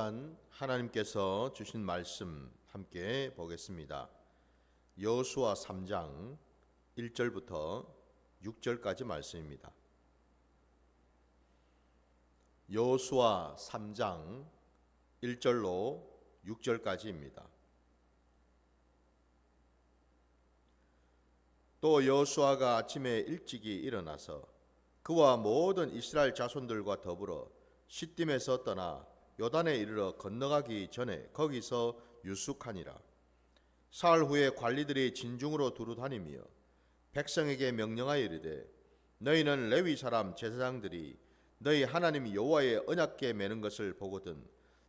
시간 하나님께서 주신 말씀 함께 보겠습니다. 여호수아 3장 1절부터 6절까지 말씀입니다. 여호수아 3장 1절로 6절까지입니다. 또 여호수아가 아침에 일찍이 일어나서 그와 모든 이스라엘 자손들과 더불어 시딤에서 떠나 요단에 이르러 건너가기 전에 거기서 유숙하니라. 사흘 후에 관리들이 진중으로 두루 다니며 백성에게 명령하여 이르되 너희는 레위 사람 제사장들이 너희 하나님 여호와의 언약궤 매는 것을 보거든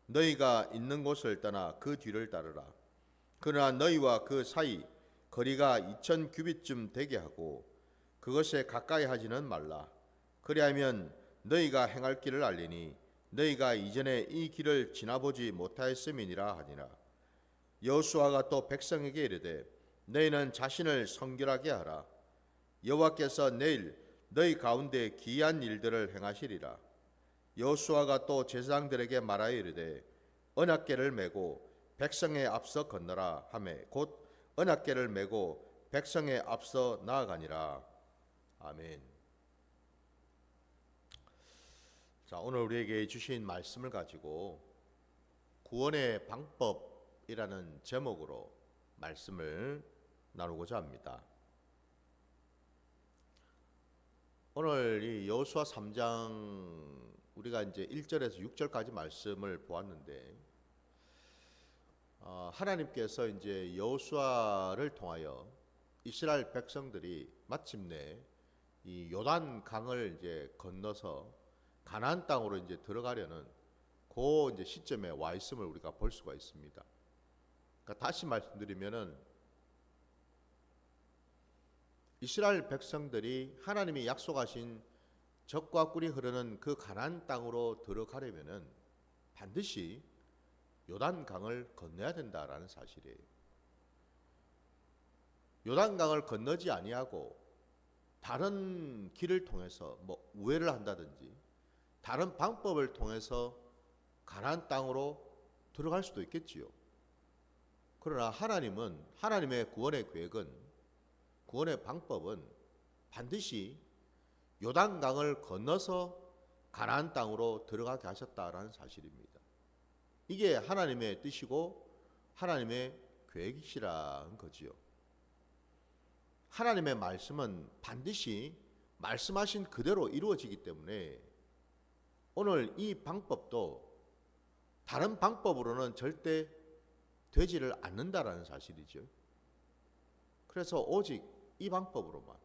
너희가 있는 곳을 떠나 그 뒤를 따르라. 그러나 너희와 그 사이 거리가 2000 규빗쯤 되게 하고 그것에 가까이 하지는 말라. 그리하면 너희가 행할 길을 알리니 너희가 이전에 이 길을 지나보지 못하였음이니라 하니라. 여호수아가 또 백성에게 이르되 너희는 자신을 성결하게 하라. 여호와께서 내일 너희 가운데 기이한 일들을 행하시리라. 여호수아가 또 제사장들에게 말하여 이르되 언약궤를 메고 백성의 앞서 건너라 하매 곧 언약궤를 메고 백성의 앞서 나아가니라. 아멘. 자, 오늘 우리에게 주신 말씀을 가지고 구원의 방법이라는 제목으로 말씀을 나누고자 합니다. 오늘 이 여호수아 3장 우리가 이제 1절에서 6절까지 말씀을 보았는데 하나님께서 이제 여호수아를 통하여 이스라엘 백성들이 마침내 이 요단 강을 이제 건너서 가나안 땅으로 이제 들어가려는 그 이제 시점에 와 있음을 우리가 볼 수가 있습니다. 그러니까 다시 말씀드리면은 이스라엘 백성들이 하나님이 약속하신 젖과 꿀이 흐르는 그 가나안 땅으로 들어가려면은 반드시 요단강을 건너야 된다라는 사실이에요. 요단강을 건너지 아니하고 다른 길을 통해서 뭐 우회를 한다든지 다른 방법을 통해서 가나안 땅으로 들어갈 수도 있겠지요. 그러나 하나님은 하나님의 구원의 계획은 구원의 방법은 반드시 요단강을 건너서 가나안 땅으로 들어가게 하셨다라는 사실입니다. 이게 하나님의 뜻이고 하나님의 계획이시라는 거지요. 하나님의 말씀은 반드시 말씀하신 그대로 이루어지기 때문에 오늘 이 방법도 다른 방법으로는 절대 되지를 않는다라는 사실이죠. 그래서 오직 이 방법으로만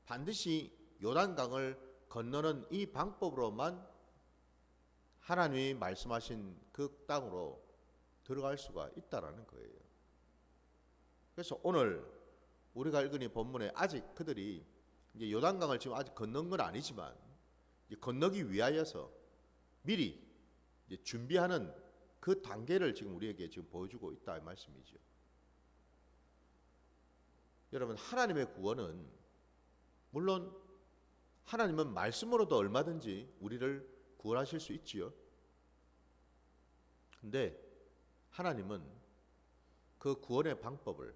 반드시 요단강을 건너는 이 방법으로만 하나님이 말씀하신 그 땅으로 들어갈 수가 있다라는 거예요. 그래서 오늘 우리가 읽은 이 본문에 아직 그들이 이제 요단강을 지금 아직 건넌 건 아니지만 이제 건너기 위하여서 미리 이제 준비하는 그 단계를 지금 우리에게 지금 보여주고 있다 이 말씀이죠. 여러분, 하나님의 구원은 물론 하나님은 말씀으로도 얼마든지 우리를 구원하실 수 있지요. 근데 하나님은 그 구원의 방법을,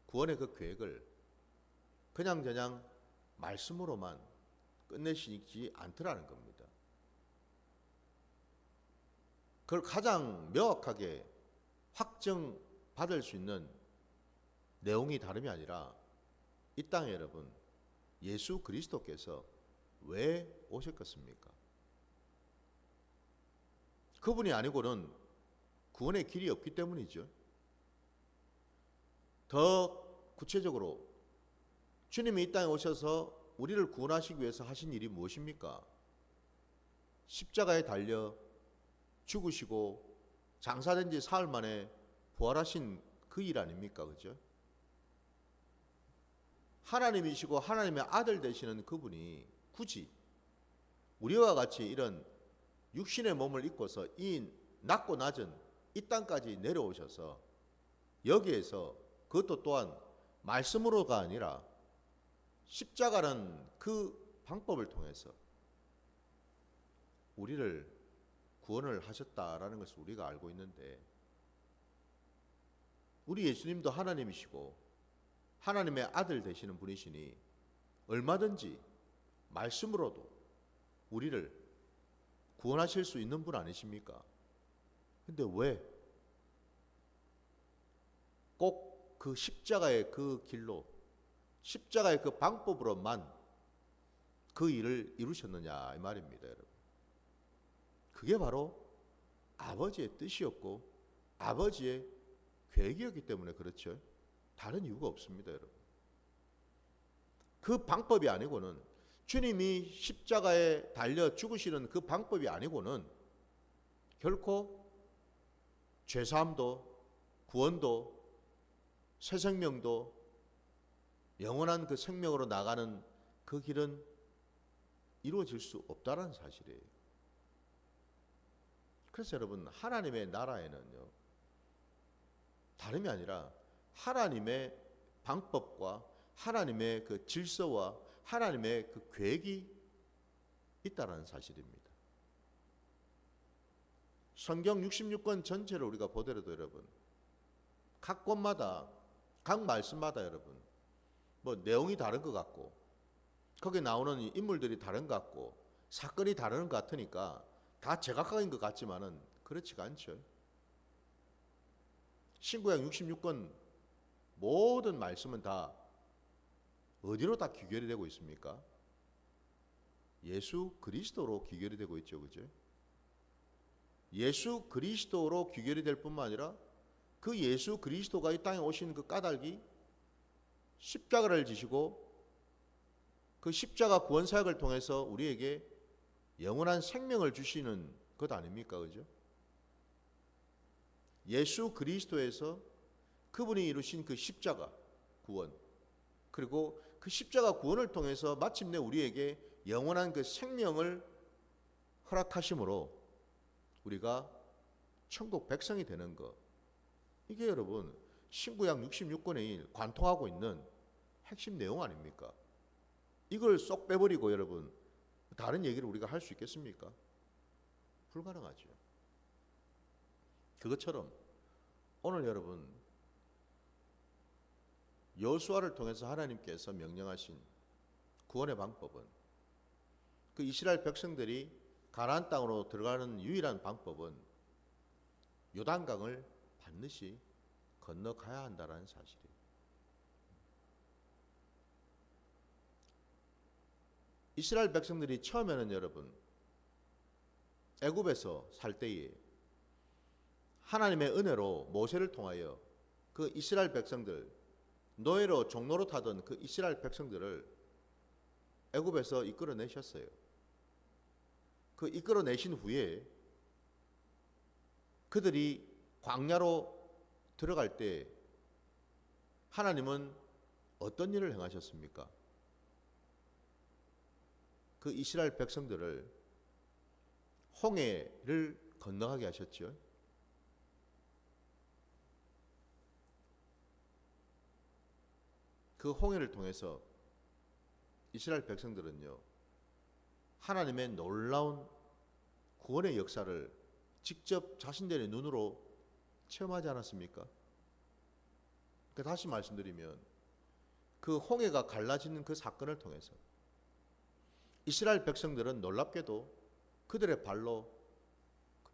구원의 그 계획을 그냥 말씀으로만 끝내시지 않더라는 겁니다. 그걸 가장 명확하게 확정받을 수 있는 내용이 다름이 아니라 이 땅에 여러분 예수 그리스도께서 왜 오셨겠습니까? 그분이 아니고는 구원의 길이 없기 때문이죠. 더 구체적으로 주님이 이 땅에 오셔서 우리를 구원하시기 위해서 하신 일이 무엇입니까? 십자가에 달려 죽으시고 장사된 지 사흘 만에 부활하신 그 일 아닙니까? 그죠? 하나님이시고 하나님의 아들 되시는 그분이 굳이 우리와 같이 이런 육신의 몸을 입고서 이 낮고 낮은 이 땅까지 내려오셔서 여기에서 그것도 또한 말씀으로가 아니라 십자가는 그 방법을 통해서 우리를 구원을 하셨다라는 것을 우리가 알고 있는데, 우리 예수님도 하나님이시고 하나님의 아들 되시는 분이시니 얼마든지 말씀으로도 우리를 구원하실 수 있는 분 아니십니까? 근데 왜 꼭 그 십자가의 그 길로, 십자가의 그 방법으로만 그 일을 이루셨느냐 이 말입니다, 여러분. 그게 바로 아버지의 뜻이었고 아버지의 계획이었기 때문에 그렇죠. 다른 이유가 없습니다, 여러분. 그 방법이 아니고는, 주님이 십자가에 달려 죽으시는 그 방법이 아니고는 결코 죄사함도 구원도 새 생명도 영원한 그 생명으로 나가는 그 길은 이루어질 수 없다는 사실이에요. 그래서 여러분, 하나님의 나라에는요, 다름이 아니라 하나님의 방법과 하나님의 그 질서와 하나님의 그 계획이 있다는 사실입니다. 성경 66권 전체를 우리가 보더라도 여러분, 각 권마다, 각 말씀마다 여러분, 뭐 내용이 다른 것 같고 거기 나오는 인물들이 다른 것 같고 사건이 다른 것 같으니까 다 제각각인 것 같지만은 그렇지가 않죠. 신구약 66권 모든 말씀은 다 어디로 다 귀결이 되고 있습니까? 예수 그리스도로 귀결이 되고 있죠, 그죠? 예수 그리스도로 귀결이 될 뿐만 아니라 그 예수 그리스도가 이 땅에 오신 그 까닭이 십자가를 지시고 그 십자가 구원 사역을 통해서 우리에게 영원한 생명을 주시는 것 아닙니까? 그죠? 예수 그리스도에서 그분이 이루신 그 십자가 구원, 그리고 그 십자가 구원을 통해서 마침내 우리에게 영원한 그 생명을 허락하심으로 우리가 천국 백성이 되는 것, 이게 여러분 신구약 66권에 관통하고 있는 핵심 내용 아닙니까? 이걸 쏙 빼버리고 여러분 다른 얘기를 우리가 할 수 있겠습니까? 불가능하죠. 그것처럼 오늘 여러분 여호수아를 통해서 하나님께서 명령하신 구원의 방법은, 그 이스라엘 백성들이 가나안 땅으로 들어가는 유일한 방법은 요단강을 반드시 건너가야 한다는 사실이에요. 이스라엘 백성들이 처음에는 여러분 애굽에서 살 때에 하나님의 은혜로 모세를 통하여 그 이스라엘 백성들, 노예로 종로로 타던 그 이스라엘 백성들을 애굽에서 이끌어내셨어요. 그 이끌어내신 후에 그들이 광야로 들어갈 때 하나님은 어떤 일을 행하셨습니까? 그 이스라엘 백성들을 홍해를 건너가게 하셨죠. 그 홍해를 통해서 이스라엘 백성들은요, 하나님의 놀라운 구원의 역사를 직접 자신들의 눈으로 체험하지 않았습니까? 다시 말씀드리면 그 홍해가 갈라지는 그 사건을 통해서 이스라엘 백성들은 놀랍게도 그들의 발로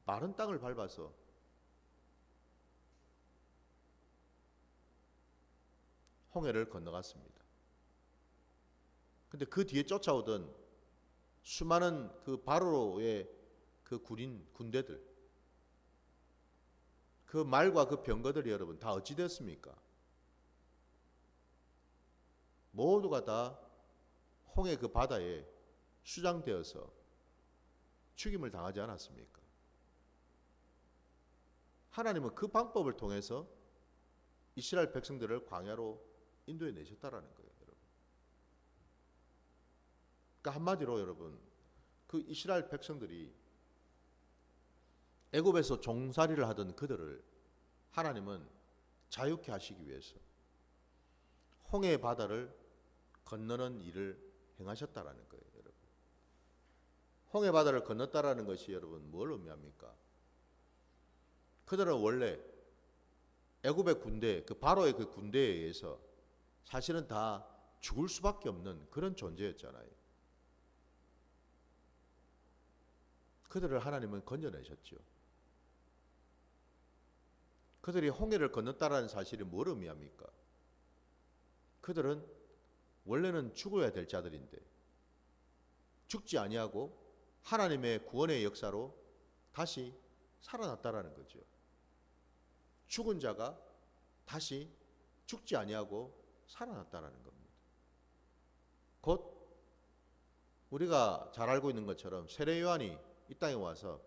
마른 땅을 밟아서 홍해를 건너갔습니다. 근데 그 뒤에 쫓아오던 수많은 그 바로의 그 군대들, 그 말과 그 병거들이 여러분 다 어찌 됐습니까? 모두가 다 홍해 그 바다에 수장되어서 죽임을 당하지 않았습니까? 하나님은 그 방법을 통해서 이스라엘 백성들을 광야로 인도해 내셨다라는 거예요, 여러분. 그러니까 한마디로 여러분, 그 이스라엘 백성들이 애굽에서 종살이를 하던 그들을 하나님은 자유케 하시기 위해서 홍해의 바다를 건너는 일을 행하셨다라는 거예요, 여러분. 홍해 바다를 건넜다라는 것이 여러분 뭘 의미합니까? 그들은 원래 애굽의 군대, 그 바로의 그 군대에 의해서 사실은 다 죽을 수밖에 없는 그런 존재였잖아요. 그들을 하나님은 건져내셨죠. 그들이 홍해를 건넜다라는 사실이 뭘 의미합니까? 그들은 원래는 죽어야 될 자들인데 죽지 아니하고 하나님의 구원의 역사로 다시 살아났다라는 거죠. 죽은 자가 다시 죽지 아니하고 살아났다라는 겁니다. 곧 우리가 잘 알고 있는 것처럼 세례 요한이 이 땅에 와서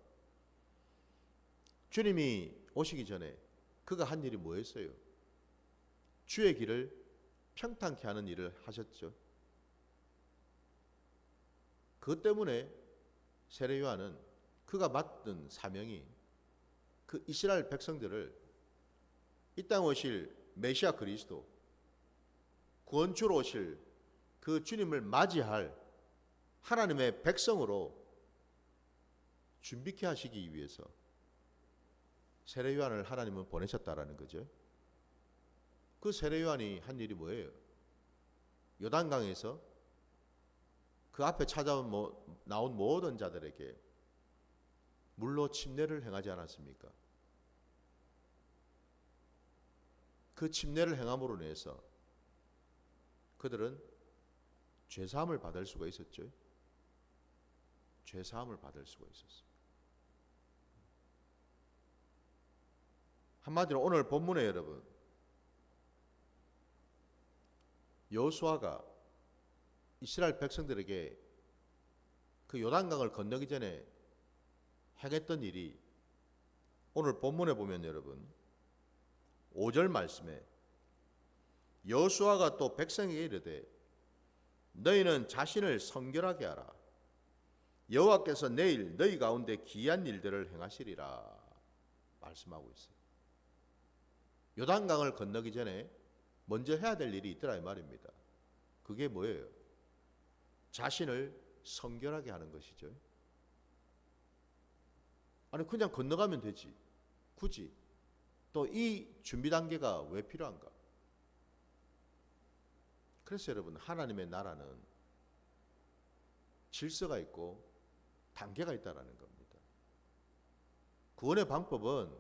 주님이 오시기 전에 그가 한 일이 뭐였어요? 주의 길을 평탄케 하는 일을 하셨죠. 그것 때문에 세례 요한은 그가 맡은 사명이 그 이스라엘 백성들을 이 땅에 오실 메시아 그리스도 구원주로 오실 그 주님을 맞이할 하나님의 백성으로 준비케 하시기 위해서 세례 요한을 하나님은 보내셨다라는 거죠. 그 세례 요한이 한 일이 뭐예요? 요단강에서 그 앞에 나온 모든 자들에게 물로 침례를 행하지 않았습니까? 그 침례를 행함으로 인해서 그들은 죄사함을 받을 수가 있었죠. 죄사함을 받을 수가 있었어요. 한마디로 오늘 본문에 여러분 여호수아가 이스라엘 백성들에게 그 요단강을 건너기 전에 행했던 일이 오늘 본문에 보면 여러분 5절 말씀에 여호수아가 또 백성에게 이르되 너희는 자신을 성결하게 하라. 여호와께서 내일 너희 가운데 기이한 일들을 행하시리라 말씀하고 있어요. 요단강을 건너기 전에 먼저 해야 될 일이 있더라 이 말입니다. 그게 뭐예요? 자신을 성결하게 하는 것이죠. 아니 그냥 건너가면 되지. 굳이 또 이 준비 단계가 왜 필요한가? 그래서 여러분 하나님의 나라는 질서가 있고 단계가 있다라는 겁니다. 구원의 방법은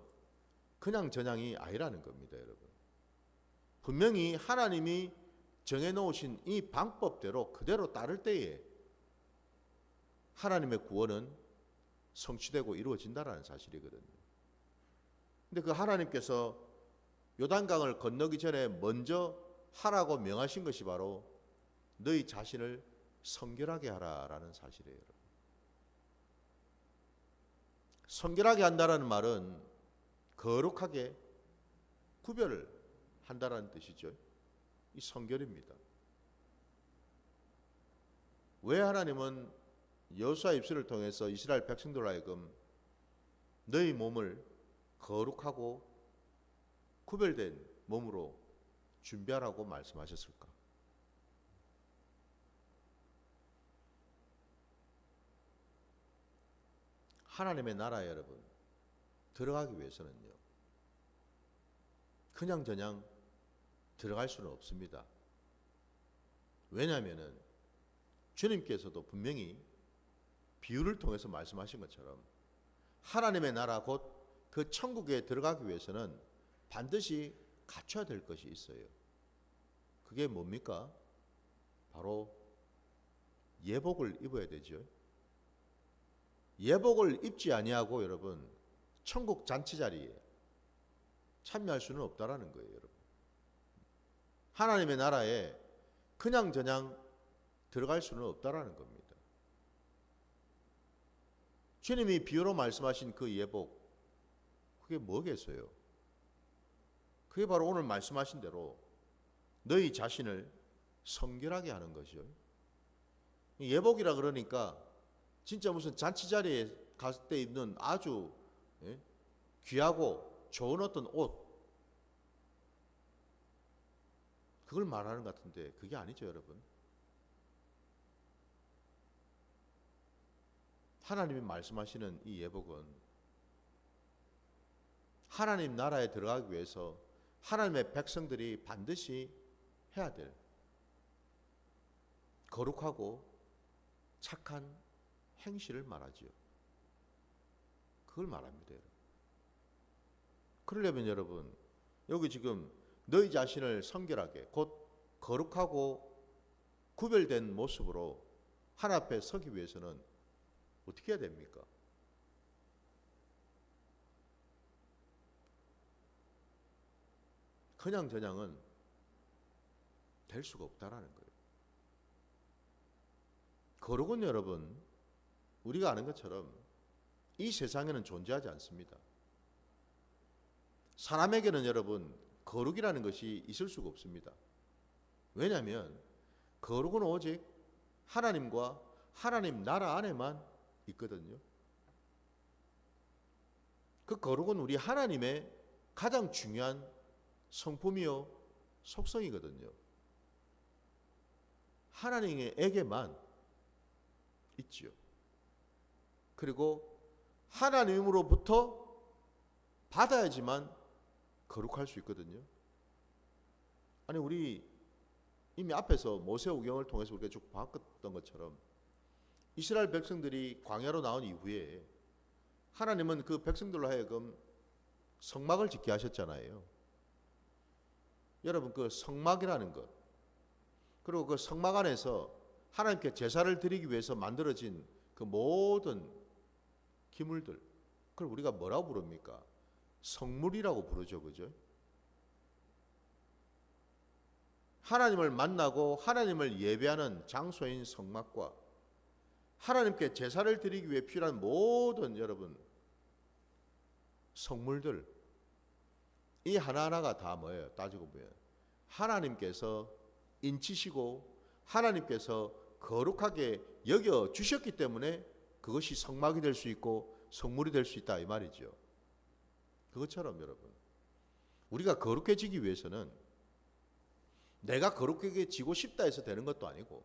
그냥 전향이 아니라는 겁니다, 여러분. 분명히 하나님이 정해놓으신 이 방법대로 그대로 따를 때에 하나님의 구원은 성취되고 이루어진다라는 사실이거든요. 근데 그 하나님께서 요단강을 건너기 전에 먼저 하라고 명하신 것이 바로 너희 자신을 성결하게 하라라는 사실이에요. 성결하게 한다라는 말은 거룩하게 구별을 한다라는 뜻이죠. 이 성결입니다. 왜 하나님은 여호수아 입술을 통해서 이스라엘 백성들로 하여금 너희 몸을 거룩하고 구별된 몸으로 준비하라고 말씀하셨을까? 하나님의 나라에 여러분 들어가기 위해서는요 그냥 들어갈 수는 없습니다. 왜냐하면은 주님께서도 분명히 비유를 통해서 말씀하신 것처럼 하나님의 나라 곧 그 천국에 들어가기 위해서는 반드시 갖춰야 될 것이 있어요. 그게 뭡니까? 바로 예복을 입어야 되죠. 예복을 입지 아니하고 여러분 천국 잔치 자리에 참여할 수는 없다라는 거예요, 여러분. 하나님의 나라에 그냥 들어갈 수는 없다라는 겁니다. 주님이 비유로 말씀하신 그 예복, 그게 뭐겠어요? 그게 바로 오늘 말씀하신 대로 너희 자신을 성결하게 하는 것이요. 예복이라 그러니까 진짜 무슨 잔치 자리에 갔을 때 입는 아주 귀하고 좋은 어떤 옷, 그걸 말하는 것 같은데 그게 아니죠, 여러분. 하나님이 말씀하시는 이 예복은 하나님 나라에 들어가기 위해서 하나님의 백성들이 반드시 해야 될 거룩하고 착한 행실을 말하지요. 그걸 말합니다. 여러분. 그러려면 여러분 여기 지금 너희 자신을 성결하게 곧 거룩하고 구별된 모습으로 하나님 앞에 서기 위해서는 어떻게 해야 됩니까? 그냥저냥은 될 수가 없다라는 거예요. 거룩은 여러분 우리가 아는 것처럼 이 세상에는 존재하지 않습니다. 사람에게는 여러분 거룩이라는 것이 있을 수가 없습니다. 왜냐하면 거룩은 오직 하나님과 하나님 나라 안에만 있거든요. 그 거룩은 우리 하나님의 가장 중요한 성품이요 속성이거든요. 하나님에게만 있지요. 그리고 하나님으로부터 받아야지만 거룩할 수 있거든요. 아니 우리 이미 앞에서 모세오경을 통해서 우리가 쭉 봤던 것처럼 이스라엘 백성들이 광야로 나온 이후에 하나님은 그 백성들로 하여금 성막을 짓게 하셨잖아요. 여러분 그 성막이라는 것 그리고 그 성막 안에서 하나님께 제사를 드리기 위해서 만들어진 그 모든 기물들 그걸 우리가 뭐라고 부릅니까? 성물이라고 부르죠. 그죠? 하나님을 만나고 하나님을 예배하는 장소인 성막과 하나님께 제사를 드리기 위해 필요한 모든 여러분 성물들 이 하나하나가 다 뭐예요? 따지고 보면 하나님께서 인치시고 하나님께서 거룩하게 여겨 주셨기 때문에 그것이 성막이 될 수 있고 성물이 될 수 있다 이 말이죠. 그것처럼 여러분 우리가 거룩해지기 위해서는 내가 거룩해지고 싶다 해서 되는 것도 아니고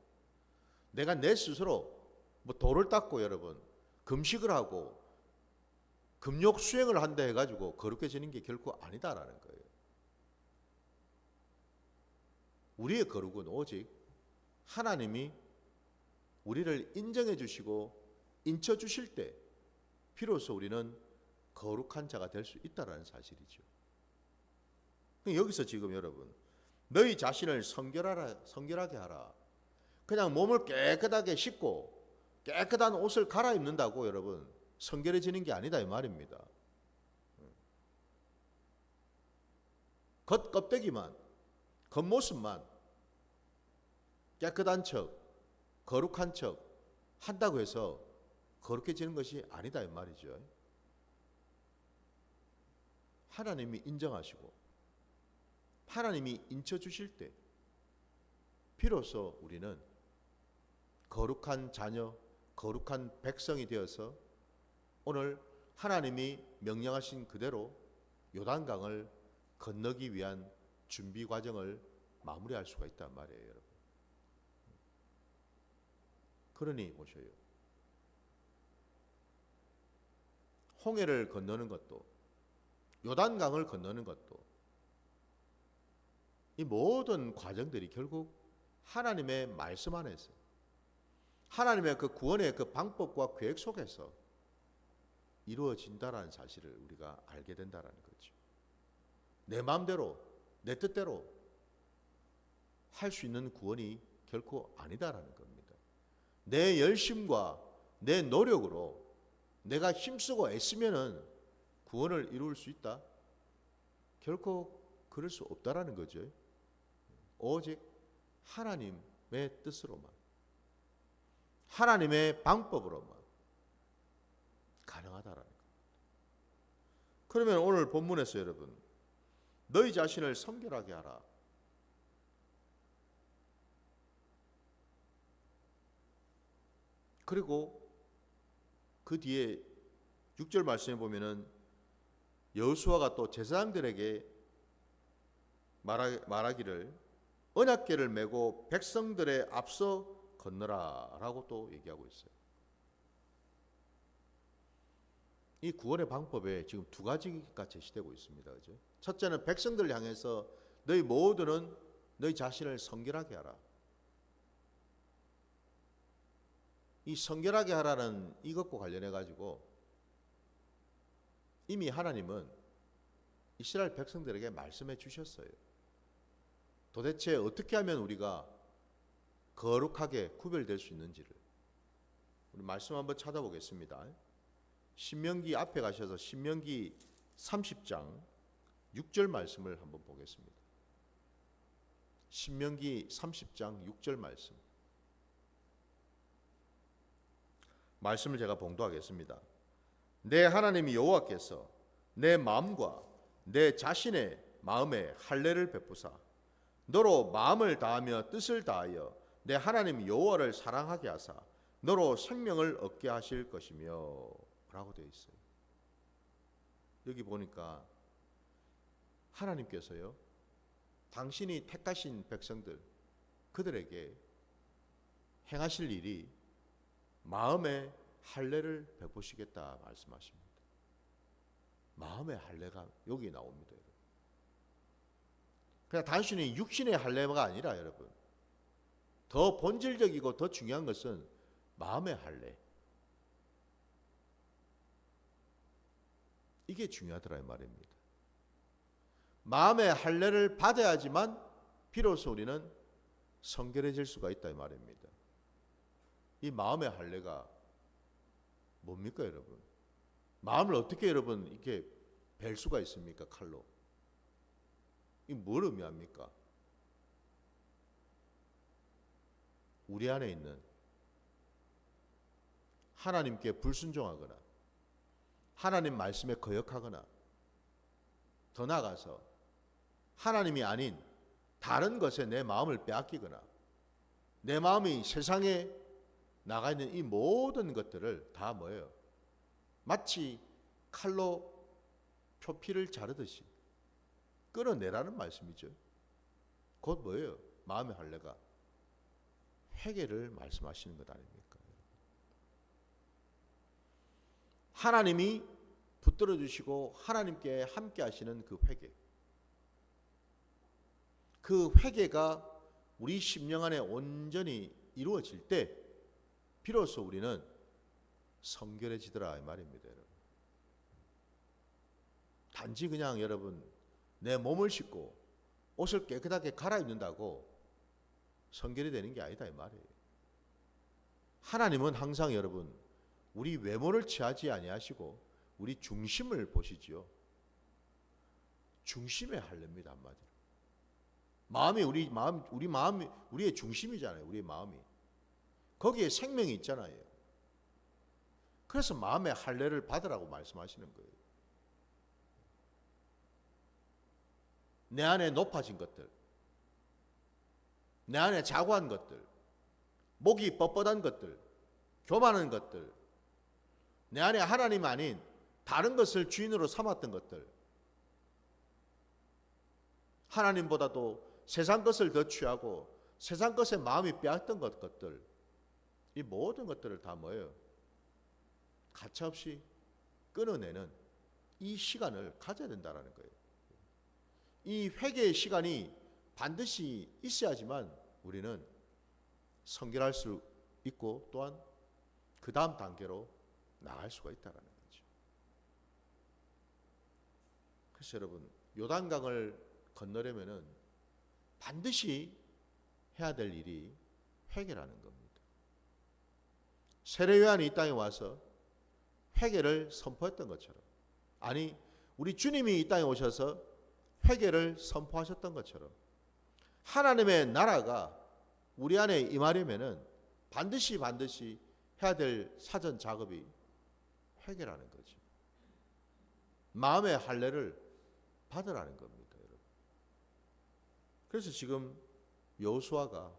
내가 내 스스로 뭐 돌을 닦고 여러분 금식을 하고 금욕 수행을 한다 해가지고 거룩해지는 게 결코 아니다라는 거예요. 우리의 거룩은 오직 하나님이 우리를 인정해 주시고 인쳐 주실 때 비로소 우리는 거룩한 자가 될 수 있다라는 사실이죠. 여기서 지금 여러분 너희 자신을 성결하게 하라. 그냥 몸을 깨끗하게 씻고 깨끗한 옷을 갈아입는다고 여러분 성결해지는 게 아니다 이 말입니다. 겉껍데기만 겉모습만 깨끗한 척 거룩한 척 한다고 해서 거룩해지는 것이 아니다 이 말이죠. 하나님이 인정하시고 하나님이 인쳐주실 때 비로소 우리는 거룩한 자녀, 거룩한 백성이 되어서 오늘 하나님이 명령하신 그대로 요단강을 건너기 위한 준비 과정을 마무리할 수가 있단 말이에요, 여러분. 그러니 보셔요. 홍해를 건너는 것도 요단강을 건너는 것도 이 모든 과정들이 결국 하나님의 말씀 안에서 하나님의 그 구원의 그 방법과 계획 속에서 이루어진다라는 사실을 우리가 알게 된다라는 거죠. 내 마음대로 내 뜻대로 할 수 있는 구원이 결코 아니다라는 겁니다. 내 열심과 내 노력으로 내가 힘쓰고 애쓰면은 구원을 이룰 수 있다? 결코 그럴 수 없다라는 거죠. 오직 하나님의 뜻으로만 하나님의 방법으로만 가능하다라는 겁니다. 그러면 오늘 본문에서 여러분 너희 자신을 성결하게 하라. 그리고 그 뒤에 6절 말씀에 보면은 여호수아가 또 제사장들에게 말하기를 언약궤를 메고 백성들의 앞서 건너라 라고 또 얘기하고 있어요. 이 구원의 방법에 지금 두 가지가 제시되고 있습니다. 그죠? 첫째는 백성들 향해서 너희 모두는 너희 자신을 성결하게 하라. 이 성결하게 하라는 이것과 관련해 가지고 이미 하나님은 이스라엘 백성들에게 말씀해 주셨어요. 도대체 어떻게 하면 우리가 거룩하게 구별될 수 있는지를. 우리 말씀 한번 찾아보겠습니다. 신명기 앞에 가셔서 신명기 30장 6절 말씀을 한번 보겠습니다. 신명기 30장 6절 말씀을 제가 봉독하겠습니다. 내 하나님 여호와께서 내 마음과 내 자신의 마음에 할례를 베푸사 너로 마음을 다하며 뜻을 다하여 내 하나님 여호와를 사랑하게 하사 너로 생명을 얻게 하실 것이며 라고 되어 있어요. 여기 보니까 하나님께서요, 당신이 택하신 백성들, 그들에게 행하실 일이 마음의 할례를 베푸시겠다 말씀하십니다. 마음의 할례가 여기 나옵니다. 여러분. 그냥 단순히 육신의 할례가 아니라 여러분, 더 본질적이고 더 중요한 것은 마음의 할례. 이게 중요하더라 이 말입니다. 마음의 할례를 받아야지만 비로소 우리는 성결해질 수가 있다 이 말입니다. 이 마음의 할례가 뭡니까 여러분? 마음을 어떻게 여러분 이렇게 벨 수가 있습니까? 칼로. 이 뭘 의미합니까? 우리 안에 있는 하나님께 불순종하거나 하나님 말씀에 거역하거나 더 나아가서 하나님이 아닌 다른 것에 내 마음을 빼앗기거나 내 마음이 세상에 나가 있는 이 모든 것들을 다 뭐예요? 마치 칼로 표피를 자르듯이 끌어내라는 말씀이죠. 곧 뭐예요? 마음의 할례가 회개를 말씀하시는 것 아닙니까? 하나님이 붙들어 주시고 하나님께 함께 하시는 그 회개. 그 회개가 우리 심령 안에 온전히 이루어질 때 비로소 우리는 성결해지더라 이 말입니다. 여러분. 단지 그냥 여러분 내 몸을 씻고 옷을 깨끗하게 갈아입는다고 성결이 되는 게 아니다 이 말이에요. 하나님은 항상 여러분 우리 외모를 취하지 아니하시고 우리 중심을 보시지요. 중심의 할례입니다 한마디로. 마음이 우리 마음이 우리의 중심이잖아요. 우리의 마음이 거기에 생명이 있잖아요. 그래서 마음의 할례를 받으라고 말씀하시는 거예요. 내 안에 높아진 것들, 내 안에 자고한 것들, 목이 뻣뻣한 것들, 교만한 것들, 내 안에 하나님 아닌 다른 것을 주인으로 삼았던 것들, 하나님보다도 세상 것을 더 취하고 세상 것에 마음이 빼앗던 것들, 이 모든 것들을 다 뭐예요? 가차없이 끊어내는 이 시간을 가져야 된다는 거예요. 이 회개의 시간이 반드시 있어야지만 우리는 성결할 수 있고 또한 그 다음 단계로 나갈 수가 있다는 거죠. 그래서 여러분 요단강을 건너려면은 반드시 해야 될 일이 회개라는 겁니다. 세례요한이 이 땅에 와서 회개를 선포했던 것처럼, 아니 우리 주님이 이 땅에 오셔서 회개를 선포하셨던 것처럼 하나님의 나라가 우리 안에 임하려면은 반드시 해야 될 사전 작업이 회개라는 거죠. 마음의 할례를 받으라는 겁니다, 여러분. 그래서 지금 여호수아가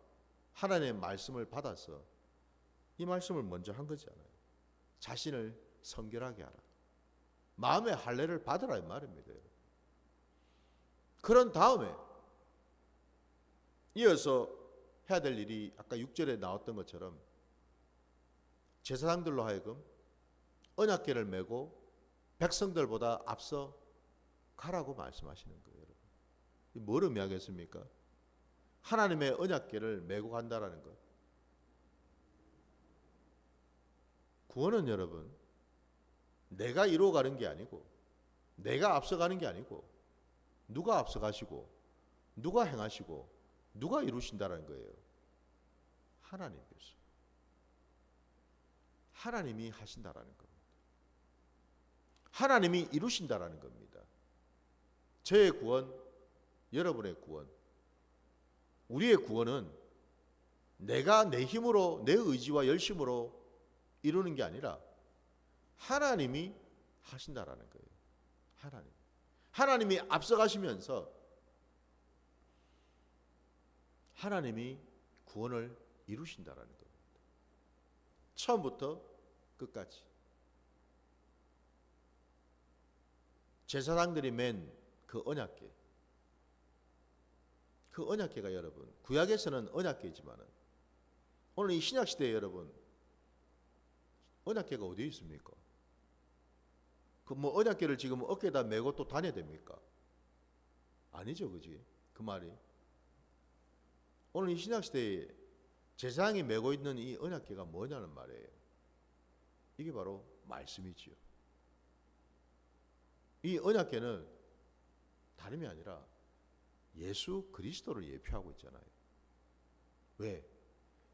하나님의 말씀을 받아서 이 말씀을 먼저 한 거잖아요. 자신을 성결하게 하라. 마음의 할례를 받으라 이 말입니다, 여러분. 그런 다음에 이어서 해야 될 일이 아까 6절에 나왔던 것처럼 제사장들로 하여금 언약궤를 메고 백성들보다 앞서 가라고 말씀하시는 거예요, 여러분. 뭘 의미하겠습니까? 하나님의 언약궤를 메고 간다라는 것. 구원은 여러분, 내가 이루어가는 게 아니고, 내가 앞서가는 게 아니고, 누가 앞서가시고, 누가 행하시고, 누가 이루신다라는 거예요. 하나님께서. 하나님이 하신다라는 겁니다. 하나님이 이루신다라는 겁니다. 저의 구원, 여러분의 구원, 우리의 구원은 내가 내 힘으로, 내 의지와 열심으로 이루는 게 아니라 하나님이 하신다라는 거예요. 하나님이 앞서가시면서 하나님이 구원을 이루신다라는 겁니다. 처음부터 끝까지. 제사장들이 맨 그 언약궤. 그 언약궤가 여러분, 구약에서는 언약궤지만은 오늘 이 신약 시대에 여러분, 언약궤가 어디에 있습니까? 그 뭐 언약궤를 지금 어깨에다 메고 또 다녀야 됩니까? 아니죠, 그지? 그 말이. 오늘 이 신약 시대에 제사장이 메고 있는 이 언약궤가 뭐냐는 말이에요. 이게 바로 말씀이지요. 이 언약궤는 다름이 아니라 예수 그리스도를 예표하고 있잖아요. 왜?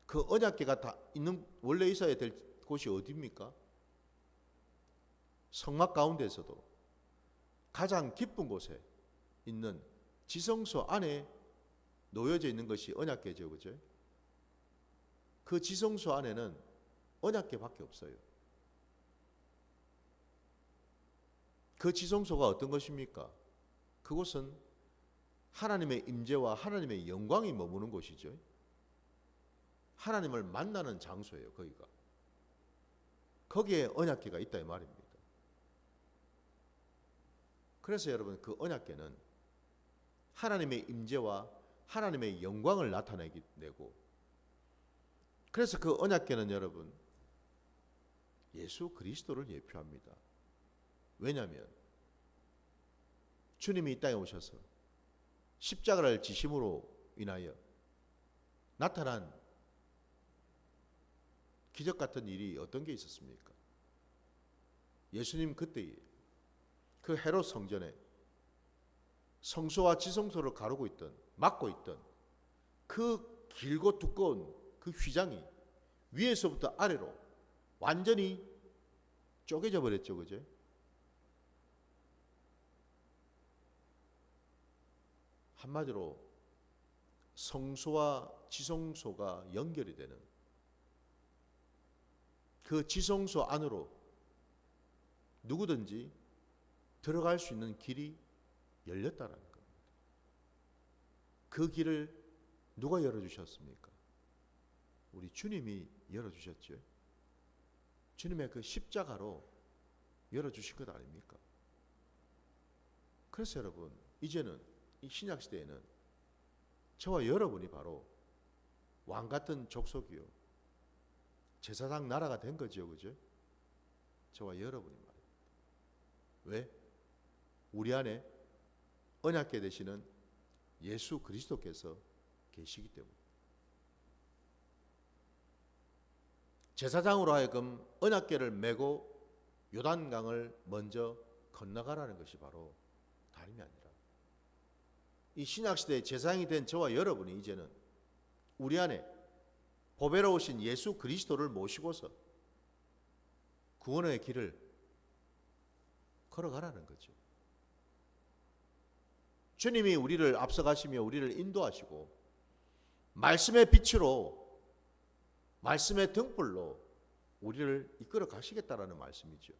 그 언약궤가 다 있는, 원래 있어야 될 곳이 어디입니까? 성막 가운데에서도 가장 깊은 곳에 있는 지성소 안에 놓여져 있는 것이 언약궤죠, 그죠? 그 지성소 안에는 언약궤밖에 없어요. 그 지성소가 어떤 것입니까? 그곳은 하나님의 임재와 하나님의 영광이 머무는 곳이죠. 하나님을 만나는 장소예요, 거기가. 거기에 언약궤가 있다 이 말입니다. 그래서 여러분, 그 언약궤는 하나님의 임재와 하나님의 영광을 나타내고, 그래서 그 언약궤는 여러분 예수 그리스도를 예표합니다. 왜냐하면 주님이 이 땅에 오셔서 십자가를 지심으로 인하여 나타난 기적 같은 일이 어떤 게 있었습니까? 예수님 그때에 그 헤롯 성전에 성소와 지성소를 가르고 있던, 막고 있던 그 길고 두꺼운 그 휘장이 위에서부터 아래로 완전히 쪼개져 버렸죠, 그죠? 한마디로 성소와 지성소가 연결이 되는 그 지성소 안으로 누구든지 들어갈 수 있는 길이 열렸다는 겁니다. 그 길을 누가 열어주셨습니까? 우리 주님이 열어주셨죠. 주님의 그 십자가로 열어주신 것 아닙니까? 그래서 여러분, 이제는 이 신약 시대에는 저와 여러분이 바로 왕 같은 족속이요, 제사장 나라가 된 거죠, 그죠? 저와 여러분이 말이에요. 왜? 우리 안에 언약궤 되시는 예수 그리스도께서 계시기 때문에. 제사장으로 하여금 언약궤를 메고 요단강을 먼저 건너가라는 것이 바로 다름이 아니라 이 신약시대의 제사장이 된 저와 여러분이 이제는 우리 안에 보배로 오신 예수 그리스도를 모시고서 구원의 길을 걸어가라는 거죠. 주님이 우리를 앞서가시며 우리를 인도하시고 말씀의 빛으로, 말씀의 등불로 우리를 이끌어 가시겠다라는 말씀이죠.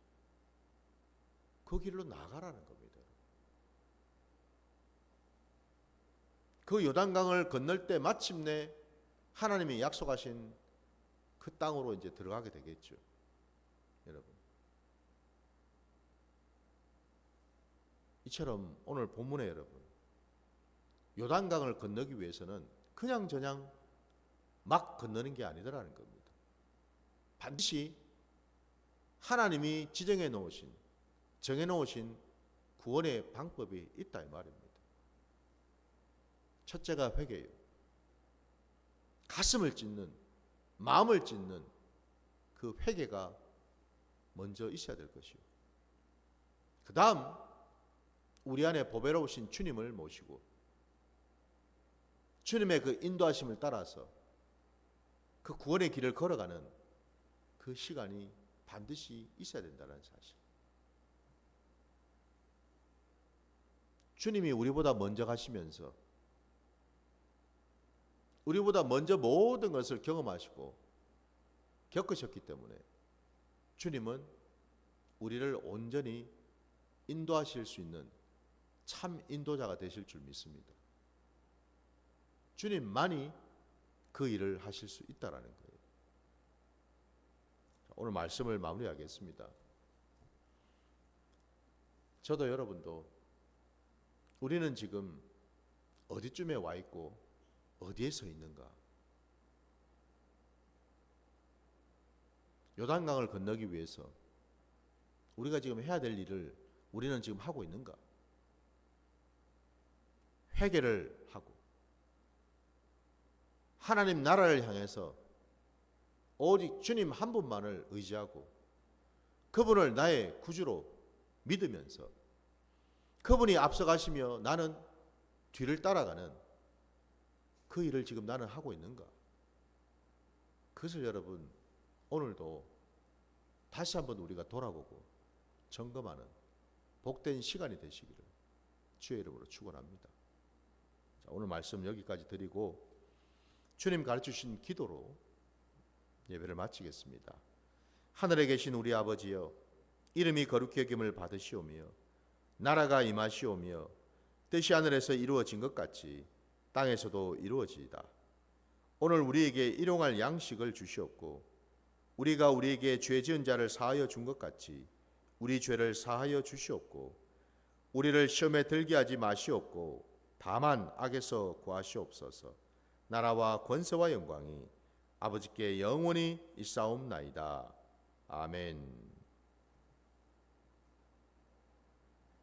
그 길로 나아가라는 겁니다. 그 요단강을 건널 때 마침내 하나님이 약속하신 그 땅으로 이제 들어가게 되겠죠. 여러분, 이처럼 오늘 본문에 여러분, 요단강을 건너기 위해서는 그냥 막 건너는 게 아니더라는 겁니다. 반드시 하나님이 지정해 놓으신 정해놓으신 구원의 방법이 있다 이 말입니다. 첫째가 회개예요. 가슴을 찢는, 마음을 찢는 그 회개가 먼저 있어야 될 것이요. 그 다음 우리 안에 보배로우신 주님을 모시고 주님의 그 인도하심을 따라서 그 구원의 길을 걸어가는 그 시간이 반드시 있어야 된다는 사실. 주님이 우리보다 먼저 가시면서 우리보다 먼저 모든 것을 경험하시고 겪으셨기 때문에 주님은 우리를 온전히 인도하실 수 있는 참 인도자가 되실 줄 믿습니다. 주님만이 그 일을 하실 수 있다라는 거예요. 오늘 말씀을 마무리하겠습니다. 저도 여러분도 우리는 지금 어디쯤에 와 있고 어디에 서 있는가? 요단강을 건너기 위해서 우리가 지금 해야 될 일을 우리는 지금 하고 있는가? 회개를 하고 하나님 나라를 향해서 오직 주님 한 분만을 의지하고 그분을 나의 구주로 믿으면서 그분이 앞서가시며 나는 뒤를 따라가는 그 일을 지금 나는 하고 있는가? 그것을 여러분 오늘도 다시 한번 우리가 돌아보고 점검하는 복된 시간이 되시기를 주의 이름으로 축원합니다. 자, 오늘 말씀 여기까지 드리고 주님 가르치신 기도로 예배를 마치겠습니다. 하늘에 계신 우리 아버지여, 이름이 거룩히 여김을 받으시오며 나라가 임하시오며 뜻이 하늘에서 이루어진 것 같이 땅에서도 이루어지이다. 오늘 우리에게 일용할 양식을 주시옵고 우리가 우리에게 죄 지은 자를 사하여 준 것 같이 우리 죄를 사하여 주시옵고 우리를 시험에 들게 하지 마시옵고 다만 악에서 구하시옵소서. 나라와 권세와 영광이 아버지께 영원히 있사옵나이다. 아멘.